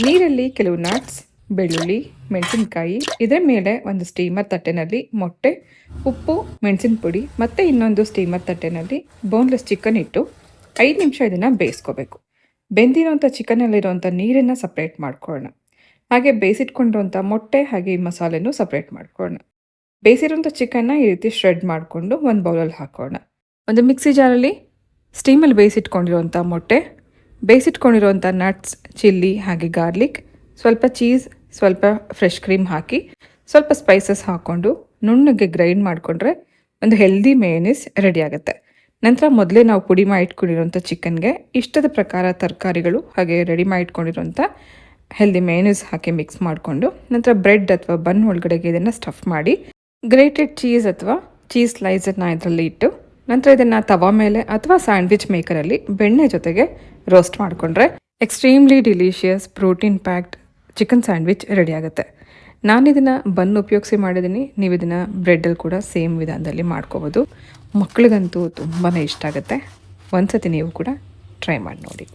ನೀರಲ್ಲಿ ಕೆಲವು ನಟ್ಸ್, ಬೆಳ್ಳುಳ್ಳಿ, ಮೆಣಸಿನಕಾಯಿ, ಇದರ ಮೇಲೆ ಒಂದು ಸ್ಟೀಮರ್ ತಟ್ಟೆನಲ್ಲಿ ಮೊಟ್ಟೆ, ಉಪ್ಪು, ಮೆಣಸಿನ ಪುಡಿ ಮತ್ತು ಇನ್ನೊಂದು ಸ್ಟೀಮರ್ ತಟ್ಟೆನಲ್ಲಿ ಬೋನ್ಲೆಸ್ ಚಿಕನ್ ಇಟ್ಟು 5 ನಿಮಿಷ ಇದನ್ನು ಬೇಯಿಸ್ಕೋಬೇಕು. ಬೆಂದಿರೋಂಥ ಚಿಕನಲ್ಲಿರೋಂಥ ನೀರನ್ನು ಸಪ್ರೇಟ್ ಮಾಡ್ಕೊಳ್ಳೋಣ. ಹಾಗೆ ಬೇಯಿಸಿಟ್ಕೊಂಡಿರೋಂಥ ಮೊಟ್ಟೆ ಹಾಗೆ ಈ ಮಸಾಲೆನೂ ಸಪ್ರೇಟ್ ಮಾಡ್ಕೊಳ್ಳೋಣ. ಬೇಯಿಸಿರೋಂಥ ಚಿಕನ್ನ ಈ ರೀತಿ ಶ್ರೆಡ್ ಮಾಡಿಕೊಂಡು ಒಂದು ಬೌಲಲ್ಲಿ ಹಾಕೋಣ. ಒಂದು ಮಿಕ್ಸಿ ಜಾರಲ್ಲಿ ಸ್ಟೀಮಲ್ಲಿ ಬೇಯಿಸಿಟ್ಕೊಂಡಿರೋಂಥ ಮೊಟ್ಟೆ, ಬೇಯಿಸಿಟ್ಕೊಂಡಿರೋಂಥ ನಟ್ಸ್, ಚಿಲ್ಲಿ ಹಾಗೆ ಗಾರ್ಲಿಕ್, ಸ್ವಲ್ಪ ಚೀಸ್, ಸ್ವಲ್ಪ ಫ್ರೆಶ್ ಕ್ರೀಮ್ ಹಾಕಿ ಸ್ವಲ್ಪ ಸ್ಪೈಸಸ್ ಹಾಕ್ಕೊಂಡು ನುಣ್ಣಗೆ ಗ್ರೈಂಡ್ ಮಾಡಿಕೊಂಡ್ರೆ ಒಂದು ಹೆಲ್ದಿ ಮೇಯನೀಸ್ ರೆಡಿ ಆಗುತ್ತೆ. ನಂತರ ಮೊದಲೇ ನಾವು ಪುಡಿ ಮಾಡಿ ಇಟ್ಕೊಂಡಿರೋಂಥ ಚಿಕನ್ಗೆ ಇಷ್ಟದ ಪ್ರಕಾರ ತರಕಾರಿಗಳು ಹಾಗೆ ರೆಡಿ ಮಾಡಿ ಇಟ್ಕೊಂಡಿರೋಂಥ ಹೆಲ್ದಿ ಮೇಯನೀಸ್ ಹಾಕಿ ಮಿಕ್ಸ್ ಮಾಡಿಕೊಂಡು ನಂತರ ಬ್ರೆಡ್ ಅಥವಾ ಬನ್ ಒಳಗಡೆಗೆ ಇದನ್ನು ಸ್ಟಫ್ ಮಾಡಿ ಗ್ರೇಟೆಡ್ ಚೀಸ್ ಅಥವಾ ಚೀಸ್ ಸ್ಲೈಸನ್ನು ಇದರಲ್ಲಿ ಇಟ್ಟು ನಂತರ ಇದನ್ನು ತವಾ ಮೇಲೆ ಅಥವಾ ಸ್ಯಾಂಡ್ವಿಚ್ ಮೇಕರಲ್ಲಿ ಬೆಣ್ಣೆ ಜೊತೆಗೆ ರೋಸ್ಟ್ ಮಾಡಿಕೊಂಡ್ರೆ extremely delicious protein packed chicken sandwich ready ಆಗುತ್ತೆ. ನಾನು ಇದನ್ನು ಬನ್ ಉಪಯೋಗಿಸಿ ಮಾಡಿದ್ದೀನಿ. ನೀವು ಇದನ್ನು ಬ್ರೆಡ್ಡಲ್ಲಿ ಕೂಡ ಸೇಮ್ ವಿಧಾನದಲ್ಲಿ ಮಾಡ್ಕೋಬೋದು. ಮಕ್ಕಳಿಗಂತೂ ತುಂಬಾ ಇಷ್ಟ ಆಗುತ್ತೆ. ಒಂದ್ಸತಿ ನೀವು ಕೂಡ ಟ್ರೈ ಮಾಡಿ ನೋಡಿ.